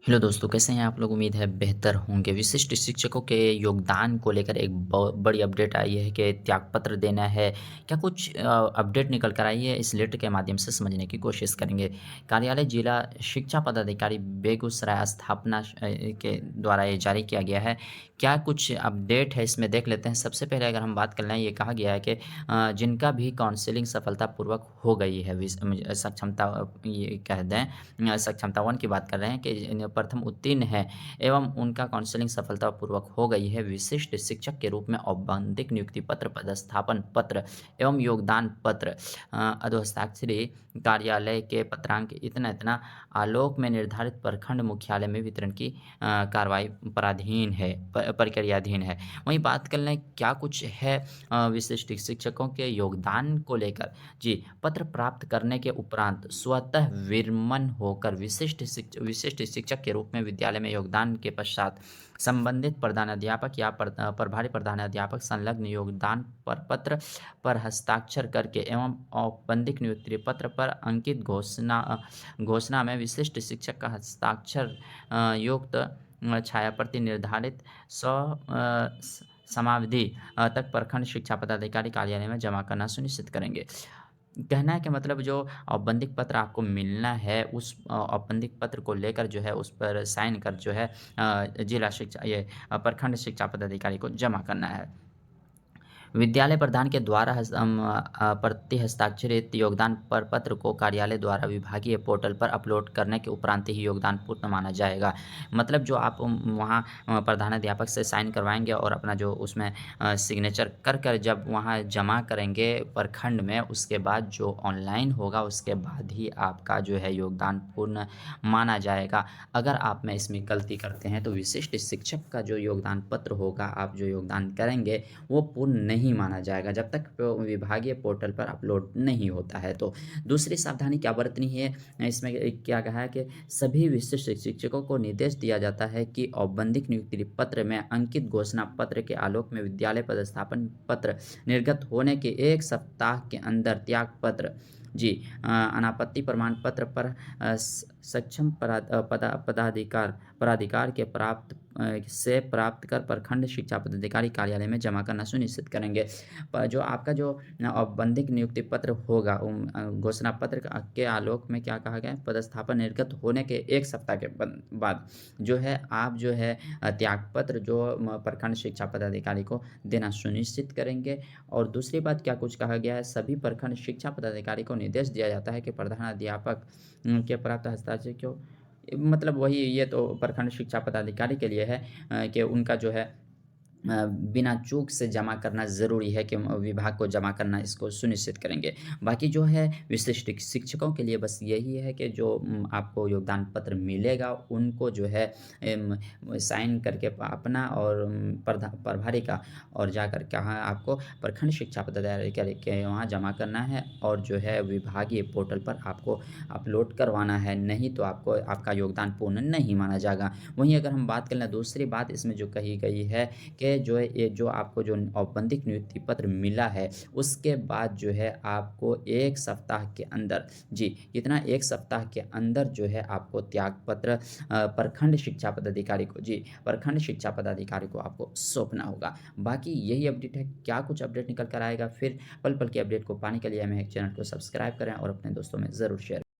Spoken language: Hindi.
हेलो दोस्तों, कैसे हैं आप लोग? उम्मीद है बेहतर होंगे। विशिष्ट शिक्षकों के योगदान को लेकर एक बड़ी अपडेट आई है कि त्यागपत्र देना है। क्या कुछ अपडेट निकल कर आई है, इस लेटर के माध्यम से समझने की कोशिश करेंगे। कार्यालय जिला शिक्षा पदाधिकारी बेगूसराय स्थापना के द्वारा ये जारी किया गया है। क्या कुछ अपडेट है इसमें देख लेते हैं। सबसे पहले अगर हम बात कर लें, ये कहा गया है कि जिनका भी काउंसलिंग सफलतापूर्वक हो गई है, सक्षमता ये कह दें, सक्षमता 1 की बात कर रहे हैं कि प्रथम उत्तीर्ण है एवं उनका काउंसलिंग सफलतापूर्वक हो गई है, विशिष्ट शिक्षक के रूप में औपबंधिक नियुक्ति पत्र, पदस्थापन पत्र एवं योगदान पत्र अधोहस्ताक्षरी कार्यालय के पत्रांक इतना-इतना आलोक में निर्धारित प्रखंड मुख्यालय में वितरण की कार्रवाई पराधीन है, प प्रक्रियाधीन है। वहीं बात कर लें क्या कुछ है विशिष्ट शिक्षकों के योगदान को लेकर। जी, पत्र प्राप्त करने के उपरांत स्वतः विरमन होकर विशिष्ट शिक्षक के रूप में विद्यालय में योगदान के पश्चात संबंधित प्रधानाध्यापक या प्रभारी प्रधानाध्यापक संलग्न योगदान पर पत्र पर हस्ताक्षर करके एवं औपबंधिक नियुक्ति पत्र पर अंकित घोषणा में विशिष्ट शिक्षक का हस्ताक्षर युक्त छायाप्रति निर्धारित समावधि तक प्रखंड शिक्षा पदाधिकारी कार्यालय में जमा करना सुनिश्चित करेंगे। कहना है कि मतलब जो औपबंधिक पत्र आपको मिलना है, उस औपबंधिक पत्र को लेकर जो है, उस पर साइन कर जो है जिला शिक्षा प्रखंड शिक्षा पदाधिकारी को जमा करना है। विद्यालय प्रधान के द्वारा प्रति हस्ताक्षरित योगदान प्रपत्र को कार्यालय द्वारा विभागीय पोर्टल पर अपलोड करने के उपरांत ही योगदान पूर्ण माना जाएगा। मतलब जो आप वहाँ प्रधानाध्यापक से साइन करवाएँगे और अपना जो उसमें सिग्नेचर कर कर जब वहाँ जमा करेंगे प्रखंड में, उसके बाद जो ऑनलाइन होगा, उसके बाद ही आपका जो है योगदान पूर्ण माना जाएगा। अगर आप में इसमें गलती करते हैं तो विशिष्ट शिक्षक का जो योगदान पत्र होगा, आप जो योगदान करेंगे वो पूर्ण नहीं माना जाएगा जब तक विभागीय पोर्टल पर अपलोड नहीं होता है। तो दूसरी सावधानी क्या बरतनी है, इसमें क्या कहा है कि सभी विशिष्ट शिक्षकों को निर्देश दिया जाता है कि औपबंधिक नियुक्ति पत्र में अंकित घोषणा पत्र के आलोक में विद्यालय पदस्थापन पत्र निर्गत होने के 1 सप्ताह के अंदर त्याग पत्र, जी, अनापत्ति प्रमाण पत्र पर सक्षम पदाधिकार के प्राप्त कर प्रखंड शिक्षा पदाधिकारी कार्यालय में जमा करना सुनिश्चित करेंगे। जो आपका जो औपबंधिक नियुक्ति पत्र होगा, घोषणा पत्र के आलोक में क्या कहा गया है, पदस्थापन निर्गत होने के 1 सप्ताह के बाद जो है आप जो है त्यागपत्र जो प्रखंड शिक्षा पदाधिकारी को देना सुनिश्चित करेंगे। और दूसरी बात क्या कुछ कहा गया है, सभी प्रखंड शिक्षा पदाधिकारी को निर्देश दिया जाता है कि प्रधानाध्यापक के प्राप्त हस्ताक्षर क्यों, मतलब वही, ये तो प्रखंड शिक्षा पदाधिकारी के लिए है कि उनका जो है बिना चूक से जमा करना ज़रूरी है कि विभाग को जमा करना, इसको सुनिश्चित करेंगे। बाकी जो है विशिष्ट शिक्षकों के लिए बस यही है कि जो आपको योगदान पत्र मिलेगा, उनको जो है साइन करके अपना और प्रभारी का, और जाकर कहाँ आपको प्रखंड शिक्षा पदाधिकारी के वहाँ जमा करना है और जो है विभागीय पोर्टल पर आपको अपलोड करवाना है, नहीं तो आपको आपका योगदान पूर्ण नहीं माना जाएगा। वहीं अगर हम बात कर लें, दूसरी बात इसमें जो कही गई है कि जो है ये जो आपको जो औपबंधिक नियुक्ति पत्र मिला है, उसके बाद जो है आपको 1 सप्ताह के अंदर, जी, कितना 1 सप्ताह के अंदर जो है आपको त्यागपत्र प्रखंड शिक्षा पदाधिकारी को, जी, प्रखंड शिक्षा पदाधिकारी को आपको सौंपना होगा। बाकी यही अपडेट है, क्या कुछ अपडेट निकल कर आएगा, फिर पल-पल की अपडेट को पाने के लिए हमें चैनल को सब्सक्राइब करें और अपने दोस्तों में ज़रूर शेयर